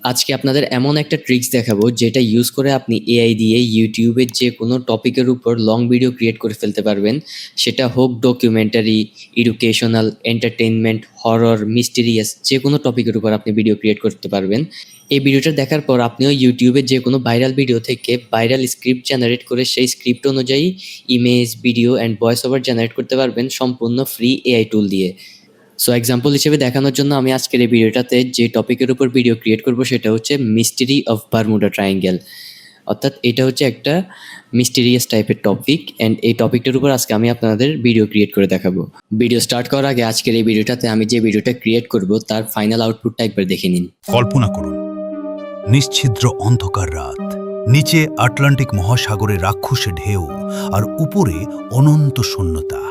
আজকে আপনাদের এমন একটা ট্রিক্স দেখাবো যেটা ইউজ করে আপনি এআই দিয়ে ইউটিউবের যে কোনো টপিকের উপর লং ভিডিও ক্রিয়েট করে ফেলতে পারবেন। সেটা হোক documentary, educational, entertainment, horror, mysterious, যে কোনো টপিকের উপর আপনি ভিডিও ক্রিয়েট করতে পারবেন। এই ভিডিওটা দেখার পর আপনিও ইউটিউবে যে কোনো ভাইরাল ভিডিও থেকে ভাইরাল স্ক্রিপ্ট জেনারেট করে সেই স্ক্রিপ্ট অনুযায়ী image, video and voice over generate করতে পারবেন সম্পূর্ণ ফ্রি এআই টুল দিয়ে। সো এক্সাম্পল হিসেবে দেখানোর জন্য আমি আজকের এই ভিডিওটাতে যে টপিকের উপর ভিডিও ক্রিয়েট করব সেটা হচ্ছে মিস্ট্রি অফ বারমুডা ট্রায়াঙ্গেল। অর্থাৎ এটা হচ্ছে একটা মিস্টিরিয়াস টাইপের টপিক অ্যান্ড এই টপিকটার উপর আজকে আমি আপনাদের ভিডিও ক্রিয়েট করে দেখাবো। ভিডিও স্টার্ট করার আগে আজকের এই ভিডিওটাতে আমি যে ভিডিওটা ক্রিয়েট করব তার ফাইনাল আউটপুটটা একবার দেখে নিন। কল্পনা করুন, নিশ্ছিদ্র অন্ধকার রাত, নিচে আটলান্টিক মহাসাগরে রাক্ষসে ঢেউ আর উপরে অনন্ত শূন্যতা।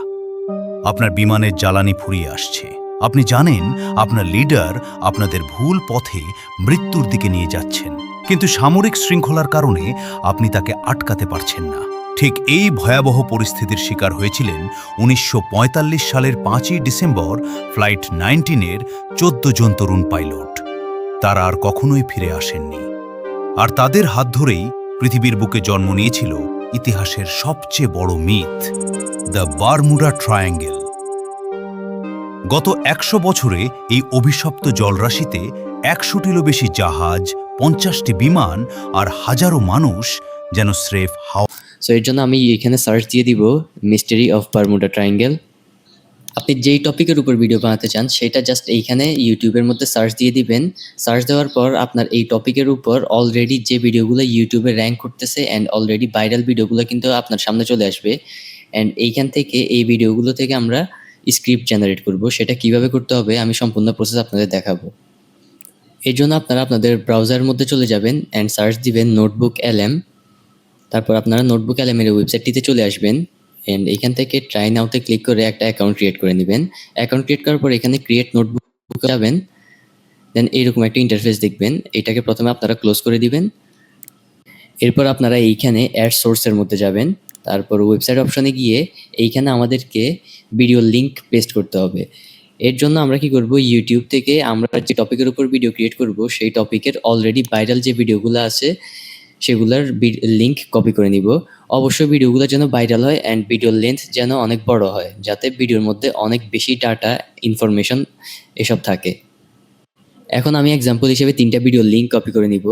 আপনার বিমানের জ্বালানি ফুরিয়ে আসছে। আপনি জানেন আপনার লিডার আপনাদের ভুল পথে মৃত্যুর দিকে নিয়ে যাচ্ছেন, কিন্তু সামরিক শৃঙ্খলার কারণে আপনি তাকে আটকাতে পারছেন না। ঠিক এই ভয়াবহ পরিস্থিতির শিকার হয়েছিলেন 1945 সালের 5ই ডিসেম্বর ফ্লাইট 19-এর 14 জন তরুণ পাইলট। তারা আর কখনোই ফিরে আসেননি, আর তাদের হাত ধরেই পৃথিবীর বুকে জন্ম নিয়েছিল ইতিহাসের সবচেয়ে বড় মিথ, দ্য বারমুডা ট্রায়াঙ্গেল। গত 100 বছরে এই অভিশপ্ত জলরাশিতে 100টিরও বেশি জাহাজ, 50টি বিমান আর হাজারো মানুষ যেন স্রেফ হাওয়া। সো এর জন্য আমি এখানে সার্চ দিয়ে দিব মিস্ট্রি অফ বারমুডা ট্রায়াঙ্গেল। আপনি যেই টপিকের উপর ভিডিও বানাতে চান সেটা জাস্ট এইখানে ইউটিউবের মধ্যে সার্চ দিয়ে দিবেন। সার্চ দেওয়ার পর আপনার এই টপিকের উপর অলরেডি যে ভিডিওগুলো ইউটিউবে র্যাঙ্ক করতেছে অ্যান্ড অলরেডি ভাইরাল ভিডিওগুলো কিন্তু আপনার সামনে চলে আসবে। অ্যান্ড এইখান থেকে এই ভিডিওগুলো থেকে আমরা স্ক্রিপ্ট জেনারেট করব। সেটা কিভাবে করতে হবে আমি সম্পূর্ণ প্রসেস আপনাদের দেখাবো। এই জন্য আপনারা আপনাদের ব্রাউজারের মধ্যে চলে যাবেন অ্যান্ড সার্চ দিবেন নোটবুক এলএম। তারপর আপনারা নোটবুক এলএমের ওয়েবসাইটটিতে চলে আসবেন অ্যান্ড এখান থেকে ট্রাই নাওতে ক্লিক করে একটা অ্যাকাউন্ট ক্রিয়েট করে নেবেন। অ্যাকাউন্ট ক্রিয়েট করার পর এখানে ক্রিয়েট নোটবুক যাবেন, দেন এইরকম একটা ইন্টারফেস দেখবেন। এটাকে প্রথমে আপনারা ক্লোজ করে দিবেন। এরপর আপনারা এইখানে অ্যাড সোর্সের মধ্যে যাবেন। তারপর ওয়েবসাইট অপশনে গিয়ে এইখানে আমাদেরকে ভিডিও লিঙ্ক পেস্ট করতে হবে। এর জন্য আমরা কি করব, ইউটিউব থেকে আমরা যে টপিকের উপর ভিডিও ক্রিয়েট করব সেই টপিকের অলরেডি ভাইরাল যে ভিডিওগুলো আছে সেগুলোর লিঙ্ক কপি করে নিব। অবশ্যই ভিডিওগুলো যেন ভাইরাল হয় অ্যান্ড ভিডিওর লেন্থ যেন অনেক বড় হয়, যাতে ভিডিওর মধ্যে অনেক বেশি ডাটা, ইনফরমেশন এসব থাকে। এখন আমি এক্সাম্পল হিসেবে 3টা ভিডিওর লিঙ্ক কপি করে নিব।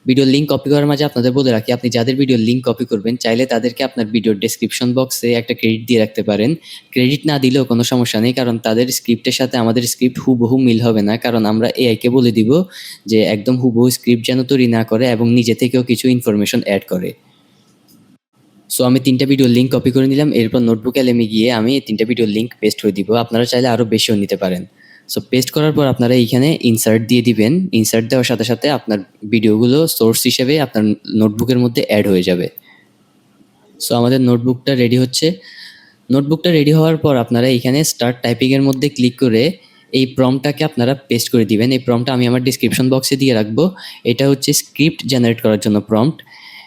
ভিডিওর লিঙ্ক কপি করার মাঝে আপনাদের বলে রাখি, আপনি যাদের ভিডিওর লিঙ্ক কপি করবেন চাইলে তাদেরকে আপনার ভিডিওর ডেসক্রিপশন বক্সে একটা ক্রেডিট দিয়ে রাখতে পারেন। ক্রেডিট না দিলেও কোনো সমস্যা নেই, কারণ তাদের স্ক্রিপ্টের সাথে আমাদের স্ক্রিপ্ট হুবহু মিল হবে না, কারণ আমরা এআইকে বলে দিব যে একদম হুবহু স্ক্রিপ্ট যেন তৈরি না করে এবং নিজে থেকেও কিছু ইনফরমেশন অ্যাড করে। সো আমি 3টা ভিডিওর লিঙ্ক কপি করে নিলাম। এরপর নোটবুক এলএমে গিয়ে আমি 3টা ভিডিওর লিঙ্ক পেস্ট করে দিব। আপনারা চাইলে আরও বেশিও নিতে পারেন। সো পেস্ট করার পর আপনারা এইখানে ইনসার্ট দিয়ে দিবেন। ইনসার্ট দেওয়ার সাথে সাথে আপনার ভিডিওগুলো সোর্স হিসেবে আপনার নোটবুকের মধ্যে অ্যাড হয়ে যাবে। সো আমাদের নোটবুকটা রেডি হচ্ছে। নোটবুকটা রেডি হওয়ার পর আপনারা এইখানে স্টার্ট টাইপিংয়ের মধ্যে ক্লিক করে এই প্রম্পটটাকে আপনারা পেস্ট করে দিবেন। এই প্রম্পটটা আমি আমার ডিসক্রিপশন বক্সে দিয়ে রাখবো। এটা হচ্ছে স্ক্রিপ্ট জেনারেট করার জন্য প্রম্পট।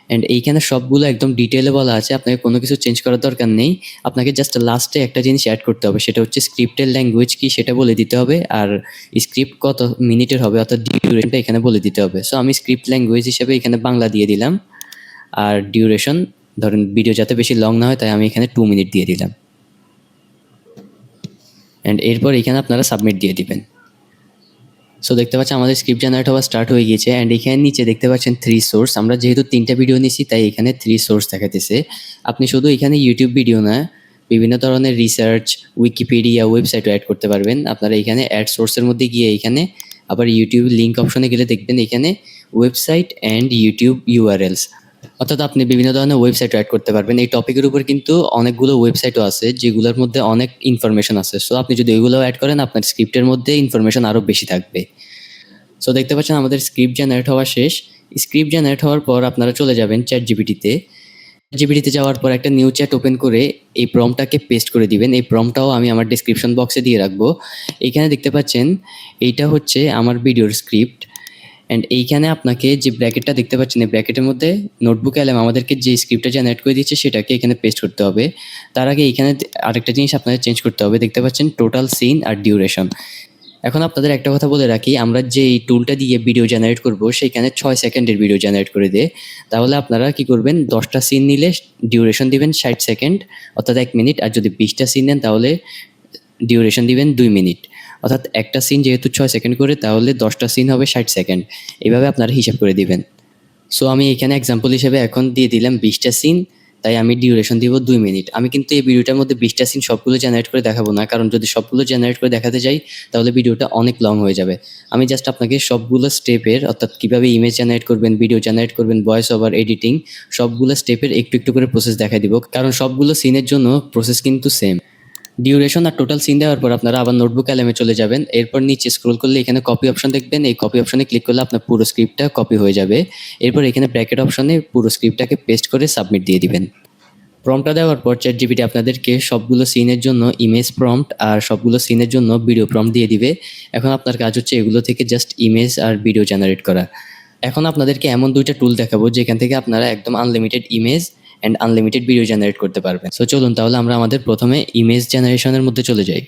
অ্যান্ড এইখানে সবগুলো একদম ডিটেলে বলা আছে, আপনাকে কোনো কিছু চেঞ্জ করার দরকার নেই। আপনাকে জাস্ট লাস্টে একটা জিনিস অ্যাড করতে হবে, সেটা হচ্ছে স্ক্রিপ্টের ল্যাঙ্গুয়েজ কি সেটা বলে দিতে হবে, আর স্ক্রিপ্ট কত মিনিটের হবে অর্থাৎ ডিউরেশনটা এখানে বলে দিতে হবে। সো আমি স্ক্রিপ্ট ল্যাঙ্গুয়েজ হিসেবে এখানে বাংলা দিয়ে দিলাম, আর ডিউরেশন ধরেন ভিডিও যাতে বেশি লং না হয় তাই আমি এখানে 2 মিনিট দিয়ে দিলাম। অ্যান্ড এরপর এখানে আপনারা সাবমিট দিয়ে দিবেন। সো দেখতে পাচ্ছেন আমাদের স্ক্রিপ্ট জেনারেট হওয়া স্টার্ট হয়ে গিয়েছে। অ্যান্ড এখানে নিচে দেখতে পাচ্ছেন 3 সোর্স। আমরা যেহেতু 3টা ভিডিও নিয়েছি তাই এখানে 3 সোর্স দেখাতেছে। আপনি শুধু এখানে ইউটিউব ভিডিও না, বিভিন্ন ধরনের রিসার্চ, উইকিপিডিয়া, ওয়েবসাইটও অ্যাড করতে পারবেন। আপনারা এখানে অ্যাড সোর্সের মধ্যে গিয়ে এখানে আবার ইউটিউব লিঙ্ক অপশনে গেলে দেখবেন এখানে ওয়েবসাইট অ্যান্ড ইউটিউব ইউআরএলস, অর্থাৎ আপনি বিভিন্ন ধরনের ওয়েবসাইট অ্যাড করতে পারবেন। এই টপিকের উপর কিন্তু অনেকগুলো ওয়েবসাইটও আছে যেগুলোর মধ্যে অনেক ইনফরমেশন আছে। সো আপনি যদি ওইগুলোও অ্যাড করেন আপনার স্ক্রিপ্টের মধ্যে ইনফরমেশন আরও বেশি থাকবে। সো দেখতে পাচ্ছেন আমাদের স্ক্রিপ্ট জেনারেট হওয়া শেষ। স্ক্রিপ্ট জেনারেট হওয়ার পর আপনারা চলে যাবেন চ্যাট জিপিটিতে যাওয়ার পর একটা নিউ চ্যাট ওপেন করে এই প্রম্পটটাকে পেস্ট করে দিবেন। এই প্রম্পটটাও আমি আমার ডেসক্রিপশন বক্সে দিয়ে রাখবো। এইখানে দেখতে পাচ্ছেন এইটা হচ্ছে আমার ভিডিওর স্ক্রিপ্ট। অ্যান্ড এইখানে আপনাকে যে ব্র্যাকেটটা দেখতে পাচ্ছেন এই ব্র্যাকেটের মধ্যে নোটবুক এলএম আমাদেরকে যে স্ক্রিপ্টটা জেনারেট করে দিচ্ছে সেটাকে এখানে পেস্ট করতে হবে। তার আগে এইখানে আরেকটা জিনিস আপনাদের চেঞ্জ করতে হবে। দেখতে পাচ্ছেন টোটাল সিন আর ডিউরেশন। এখন আপনাদের একটা কথা বলে রাখি, আমরা যে এই টুলটা দিয়ে ভিডিও জেনারেট করব সেখানে 6 সেকেন্ডের ভিডিও জেনারেট করে দেয়। তাহলে আপনারা কি করবেন, 10টা সিন নিলে ডিউরেশন দিবেন 60 সেকেন্ড অর্থাৎ 1 মিনিট, আর যদি 20টা সিন নেন তাহলে ডিউরেশন দিবেন 2 মিনিট। অর্থাৎ একটা সিন যেহেতু 6 সেকেন্ড করে, তাহলে 10টা সিন হবে 60 সেকেন্ড। এভাবে আপনারা হিসাব করে দিবেন। সো আমি এখানে এক্সাম্পল হিসেবে এখন দিয়ে দিলাম 20টা সিন, তাই আমি ডিউরেশন দিব 2 মিনিট। আমি কিন্তু এই ভিডিওটার মধ্যে 20টা সিন সবগুলো জেনারেট করে দেখাবো না, কারণ যদি সবগুলো জেনারেট করে দেখাতে যাই তাহলে ভিডিওটা অনেক লং হয়ে যাবে। আমি জাস্ট আপনাকে সবগুলো স্টেপের, অর্থাৎ কিভাবে ইমেজ জেনারেট করবেন, ভিডিও জেনারেট করবেন, ভয়েস ওভার, এডিটিং, সবগুলো স্টেপের একটু একটু করে প্রসেস দেখাই দিব, কারণ সবগুলো সিনের জন্য প্রসেস কিন্তু সেম। ডিউরেশন আর টোটাল সিন দেওয়ার পর আপনারা আবার নোটবুক অ্যালবামে চলে যাবেন। এরপর নিচে স্ক্রল করলে এখানে কপি অপশন দেখবেন। এই কপি অপশনে ক্লিক করলে আপনার পুরো স্ক্রিপ্টটা কপি হয়ে যাবে। এরপর এখানে ব্র্যাকেট অপশনে পুরো স্ক্রিপ্টটাকে পেস্ট করে সাবমিট দিয়ে দিবেন। প্রম্পটটা দেওয়ার পর চ্যাটজিপিটি আপনাদেরকে সবগুলো সিনের জন্য ইমেজ প্রম্পট আর সবগুলো সিনের জন্য ভিডিও প্রম্পট দিয়ে দিবে। এখন আপনার কাজ হচ্ছে এগুলো থেকে জাস্ট ইমেজ আর ভিডিও জেনারেট করা। এখন আপনাদেরকে এমন দুইটা টুল দেখাবো যেখান থেকে আপনারা একদম unlimited image and unlimited video generate করতে পারবেন। সো চলুন তাহলে আমরা আমাদের প্রথমে ইমেজ জেনারেশনের মধ্যে চলে যাই।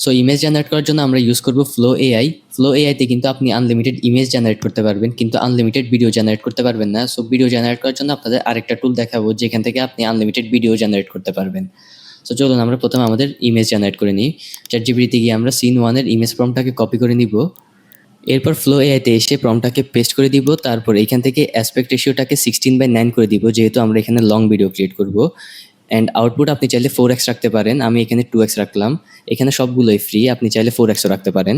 সো ইমেজ জেনারেট করার জন্য আমরা ইউজ করব ফ্লো এআই। ফ্লো এআইতে কিন্তু আপনি আনলিমিটেড ইমেজ জেনারেট করতে পারবেন, কিন্তু আনলিমিটেড ভিডিও জেনারেট করতে পারবেন না। সো ভিডিও জেনারেট করার জন্য আপনাদের আরেকটা টুল দেখাবো যেখান থেকে আপনি আনলিমিটেড ভিডিও জেনারেট করতে পারবেন। সো চলুন আমরা প্রথমে আমাদের ইমেজ জেনারেট করে নিই। চ্যাটজিপিটিতে গিয়ে আমরা সিন 1-এর ইমেজ প্রম্পটটাকে কপি করে নিব। এরপর ফ্লো এআইতে এসে প্রম্পটটাকে পেস্ট করে দিব। তারপর এখান থেকে অ্যাসপেক্ট রেশিওটাকে 16:9 করে দিব, যেহেতু আমরা এখানে লং ভিডিও ক্রিয়েট করব। অ্যান্ড আউটপুট আপনি চাইলে 4x রাখতে পারেন, আমি এখানে 2x রাখলাম। এখানে সবগুলোই ফ্রি, আপনি চাইলে 4xও রাখতে পারেন।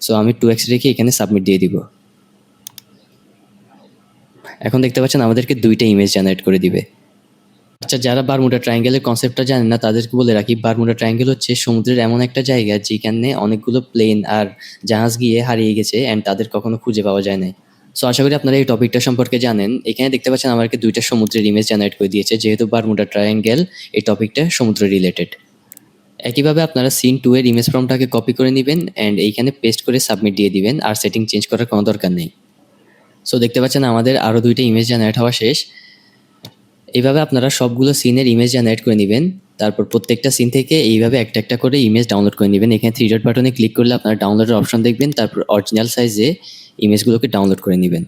সো আমি 2x রেখে এখানে সাবমিট দিয়ে দিব। এখন দেখতে পাচ্ছেন আমাদেরকে দুইটা ইমেজ জেনারেট করে দিবে। আচ্ছা, যারা বারমুডা ট্রায়াঙ্গেলের কনসেপ্টটা জানেন না তাদেরকে বলে রাখি, বারমুডা ট্রায়াঙ্গেল হচ্ছে সমুদ্রের এমন একটা জায়গা যেখানে অনেকগুলো প্লেন আর জাহাজ গিয়ে হারিয়ে গেছে অ্যান্ড তাদের কখনো খুঁজে পাওয়া যায় নাই। সো আশা করি আপনারা এই টপিকটা সম্পর্কে জানেন। এখানে দেখতে পাচ্ছেন আমাকে দুইটা সমুদ্রের ইমেজ জেনারেট করে দিয়েছে, যেহেতু বারমুডা ট্রায়াঙ্গেল এই টপিকটা সমুদ্র রিলেটেড। একইভাবে আপনারা সিন 2-এর ইমেজ ফর্মটাকে কপি করে নেবেন অ্যান্ড এইখানে পেস্ট করে সাবমিট দিয়ে দিবেন, আর সেটিং চেঞ্জ করার কোনো দরকার নেই। সো দেখতে পাচ্ছেন আমাদের আরও দুইটা ইমেজ জেনারেট হওয়া শেষ। এইভাবে আপনারা সবগুলো সিনের ইমেজ জেনারেট করে নেবেন। তারপর প্রত্যেকটা সিন থেকে এইভাবে একটা একটা করে ইমেজ ডাউনলোড করে নেবেন। এখানে 3 ডট বাটনে ক্লিক করলে আপনারা ডাউনলোডের অপশন দেখবেন, তারপর অরিজিনাল সাইজে ইমেজগুলোকে ডাউনলোড করে নেবেন।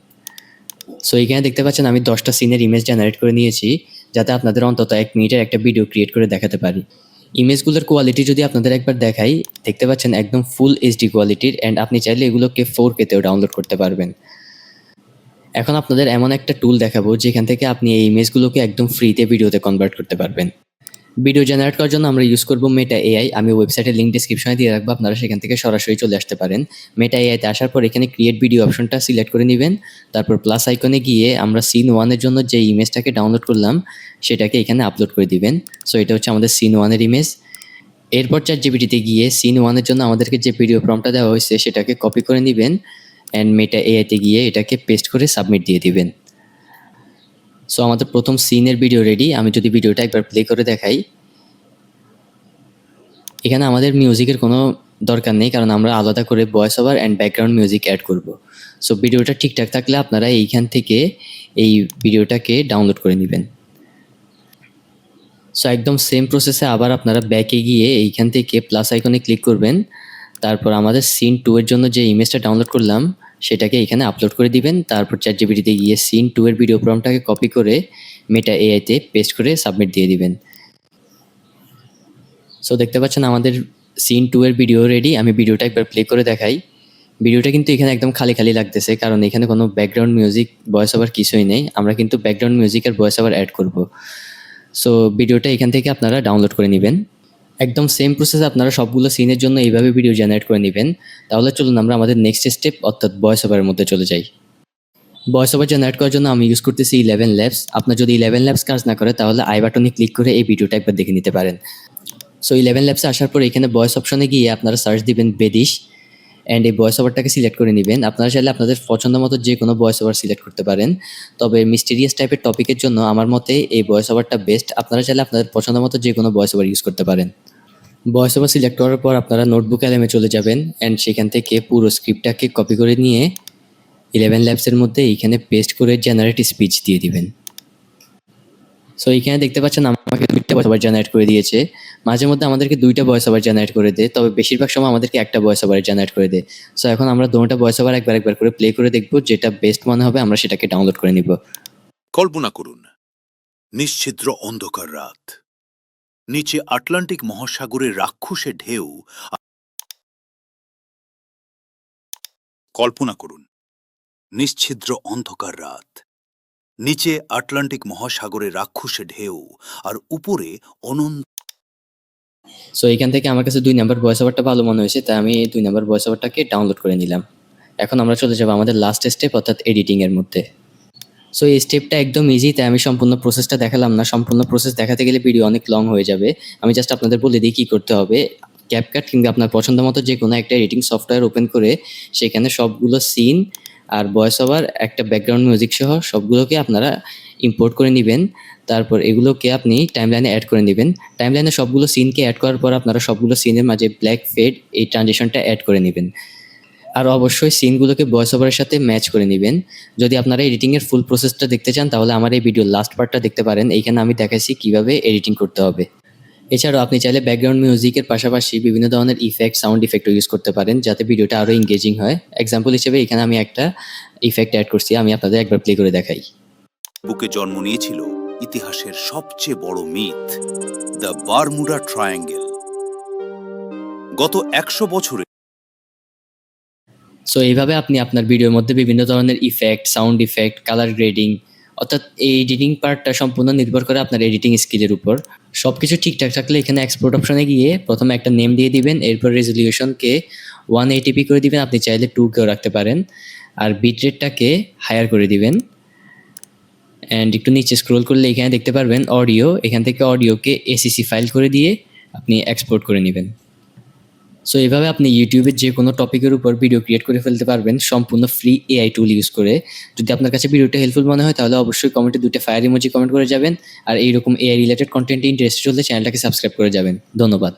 সো এখানে দেখতে পাচ্ছেন আমি 10টা সিনের ইমেজ জেনারেট করে নিয়েছি, যাতে আপনাদের অন্তত 1 মিনিটের একটা ভিডিও ক্রিয়েট করে দেখাতে পারি। ইমেজগুলোর কোয়ালিটি যদি আপনাদের একবার দেখাই, দেখতে পাচ্ছেন একদম ফুল এইচডি কোয়ালিটির, অ্যান্ড আপনি চাইলে এগুলোকে 4K-তেও ডাউনলোড করতে পারবেন। এখন আপনাদের এমন একটা টুল দেখাবো যেখান থেকে আপনি এই ইমেজগুলোকে একদম ফ্রিতে ভিডিওতে কনভার্ট করতে পারবেন। ভিডিও জেনারেট করার জন্য আমরা ইউজ করব মেটা এআই। আমি ওয়েবসাইটের লিঙ্ক ডেসক্রিপশনে দিয়ে রাখবো, আপনারা সেখান থেকে সরাসরি চলে আসতে পারেন। মেটা এআইতে আসার পর এখানে ক্রিয়েট ভিডিও অপশনটা সিলেক্ট করে নেবেন। তারপর প্লাস আইকনে গিয়ে আমরা সিন 1-এর জন্য যে ইমেজটাকে ডাউনলোড করলাম সেটাকে এখানে আপলোড করে দিবেন। সো এটা হচ্ছে আমাদের সিন 1-এর ইমেজ। এরপর চ্যাটজিপিটিতে গিয়ে সিন 1-এর জন্য আমাদেরকে যে ভিডিও প্রম্পটটা দেওয়া হয়েছে সেটাকে কপি করে নেবেন অ্যান্ড মেটা এআইতে গিয়ে এটাকে পেস্ট করে সাবমিট দিয়ে দিবেন। সো আমাদের প্রথম সিনের ভিডিও রেডি। আমি যদি ভিডিওটা একবার প্লে করে দেখাই, এখানে আমাদের মিউজিকের কোনো দরকার নেই, কারণ আমরা আলাদা করে voice over and background music add করব। সো ভিডিওটা ঠিকঠাক থাকলে আপনারা এইখান থেকে এই ভিডিওটাকে ডাউনলোড করে নেবেন। সো একদম সেম প্রসেসে আবার আপনারা ব্যাকে গিয়ে এইখান থেকে প্লাস আইকনে ক্লিক করবেন। তারপর আমাদের সিন 2-এর জন্য যে ইমেজটা ডাউনলোড করলাম সেটাকে এখানে আপলোড করে দিবেন। তারপর চ্যাটজিপিটিতে গিয়ে সিন 2-এর ভিডিও প্রম্পটটাকে কপি করে মেটা এআইতে পেস্ট করে সাবমিট দিয়ে দিবেন। সো দেখতে পাচ্ছেন আমাদের সিন 2-এর ভিডিও রেডি। আমি ভিডিওটা একবার প্লে করে দেখাই। ভিডিওটা কিন্তু এখানে একদম খালি খালি লাগতেছে, কারণ এখানে কোনো ব্যাকগ্রাউন্ড মিউজিক, ভয়েস ওভার কিছুই নেই। আমরা কিন্তু ব্যাকগ্রাউন্ড মিউজিক আর ভয়েস ওভার অ্যাড করব। সো ভিডিওটা এখান থেকে আপনারা ডাউনলোড করে নেবেন। একদম সেম প্রসেসে আপনারা সবগুলো সিনের জন্য এইভাবে ভিডিও জেনারেট করে নেবেন। তাহলে চলুন আমরা আমাদের নেক্সট স্টেপ অর্থাৎ ভয়েস ওভারের মধ্যে চলে যাই। ভয়েস ওভার জেনারেট করার জন্য আমি ইউজ করতেছি 11 ল্যাবস। আপনার যদি 11 ল্যাবস কাজ না করে তাহলে আই বাটনে ক্লিক করে এই ভিডিওটা একবার দেখে নিতে পারেন। সো 11 ল্যাবসে আসার পর এখানে ভয়েস অপশনে গিয়ে আপনারা সার্চ দিবেন বেদিশ অ্যান্ড এই ভয়েস ওভারটাকে সিলেক্ট করে নেবেন। আপনারা চাইলে আপনাদের পছন্দ মতো যে কোনো ভয়েস ওভার সিলেক্ট করতে পারেন, তবে মিস্টেরিয়াস টাইপের টপিকের জন্য আমার মতে এই ভয়েস ওভারটা বেস্ট। আপনারা চাইলে আপনাদের পছন্দ মতো যে কোনো ভয়েস ওভার ইউজ করতে পারেন। ভয়েস ওভার সিলেক্ট করার পর আপনারা নোটবুক অ্যালবামে চলে যাবেন অ্যান্ড সেখান থেকে পুরো স্ক্রিপ্টটাকে কপি করে নিয়ে 11 ল্যাবসের মধ্যে এইখানে পেস্ট করে জেনারেট স্পিচ দিয়ে দিবেন। সো এইখানে দেখতে পাচ্ছেন আমাকে দুইটা ভয়েস ওভার জেনারেট করে দিয়েছে। মাঝে মধ্যে আমাদেরকে ২ টা ভয়েস ওভার জেনারেট করে দেয়, তবে বেশিরভাগ সময় আমাদেরকে একটা ভয়েস ওভার জেনারেট করে দেয়। সো এখন আমরা দোনোটা ভয়েস ওভার একবার করে প্লে করে দেখব, যেটা বেস্ট মনে হবে আমরা সেটাকে ডাউনলোড করে নিব। কল্পনা করুন, নিশ্ছিদ্র অন্ধকার রাত, নিচে আটলান্টিক মহাসাগরের রাক্ষসে ঢেউ। কল্পনা করুন, নিশ্ছিদ্র অন্ধকার রাত, নিচে আটলান্টিক মহাসাগরের রাক্ষসে ঢেউ, আর উপরে অনন্ত। সো এখান থেকে আমার কাছে ২ নাম্বার ভয়েস ওভারটা ভালো মনে হয়েছে, তাই আমি ২ নাম্বার ভয়েস ওভারটাকে ডাউনলোড করে নিলাম। এখন আমরা চলে যাব আমাদের লাস্ট স্টেপ, অর্থাৎ এডিটিং এর মধ্যে। সো এই স্টেপটা একদম ইজি, তাই আমি সম্পূর্ণ প্রসেসটা দেখালাম না। সম্পূর্ণ প্রসেস দেখাতে গেলে ভিডিও অনেক লং হয়ে যাবে। আমি জাস্ট আপনাদের বলে দিই কী করতে হবে। ক্যাপকাট কিংবা আপনার পছন্দ মতো যে কোনো একটা এডিটিং সফটওয়্যার ওপেন করে সেখানে সবগুলো সিন আর ভয়েস ওভার, একটা ব্যাকগ্রাউন্ড মিউজিক সহ সবগুলোকে আপনারা ইম্পোর্ট করে নেবেন। তারপর এগুলোকে আপনি টাইমলাইনে অ্যাড করে নেবেন। টাইমলাইনে সবগুলো সিনকে অ্যাড করার পর আপনারা সবগুলো সিনের মাঝে ব্ল্যাক ফেড এই ট্রানজিশনটা অ্যাড করে নেবেন। আর অবশ্যই সিনগুলোকে ভয়েস ওভারের সাথে ম্যাচ করে নেবেন। যদি আপনারা এডিটিংয়ের ফুল প্রসেসটা দেখতে চান তাহলে আমার এই ভিডিওর লাস্ট পার্টটা দেখতে পারেন। এইখানে আমি দেখাইছি কিভাবে এডিটিং করতে হবে। এছাড়াও আপনি চাইলে ব্যাকগ্রাউন্ড মিউজিকের পাশাপাশি বিভিন্ন ধরনের ইফেক্ট, সাউন্ড ইফেক্টও ইউজ করতে পারেন যাতে ভিডিওটা আরও এঙ্গেজিং হয়। এক্সাম্পল হিসেবে এখানে আমি একটা ইফেক্ট অ্যাড করছি, আমি আপনাদের একবার প্লে করে দেখাই। বুকে জন্ম নিয়েছিল ইতিহাসের সবচেয়ে বড় মিথ, দ্য বারমুডা ট্রায়াঙ্গেল। গত ১০০ বছরে। সো এইভাবে আপনি আপনার ভিডিওর মধ্যে বিভিন্ন ধরনের effect, sound effect, colour grading, অর্থাৎ এই এডিটিং পার্টটা সম্পূর্ণ নির্ভর করে আপনার এডিটিং স্কিলের উপর। সব কিছু ঠিকঠাক থাকলে এখানে এক্সপোর্ট অপশনে গিয়ে প্রথমে একটা নেম দিয়ে দিবেন, এরপর রেজলিউশনকে 180p করে দিবেন, আপনি চাইলে 2K রাখতে পারেন। আর বিট রেটটাকে হায়ার করে দিবেন। অ্যান্ড একটু নিচে স্ক্রোল করলে এখানে দেখতে পারবেন অডিও, এখান থেকে অডিওকে ACC ফাইল করে দিয়ে আপনি এক্সপোর্ট করে নেবেন। সো এইভাবে আপনি ইউটিউবের যে কোনো টপিকের উপর ভিডিও ক্রিয়েট করে ফেলতে পারবেন সম্পূর্ণ ফ্রি AI টুল ইউজ করে। যদি আপনার কাছে ভিডিওটা হেল্পফুল মনে হয় তাহলে অবশ্যই কমেন্টে 2টা ফায়ার ইমোজি কমেন্ট করে যাবেন। আর এইরকম AI রিলেটেড কন্টেন্টে ইন্টারেস্টেড হলে চ্যানেলটাকে সাবস্ক্রাইব করে যাবেন। ধন্যবাদ।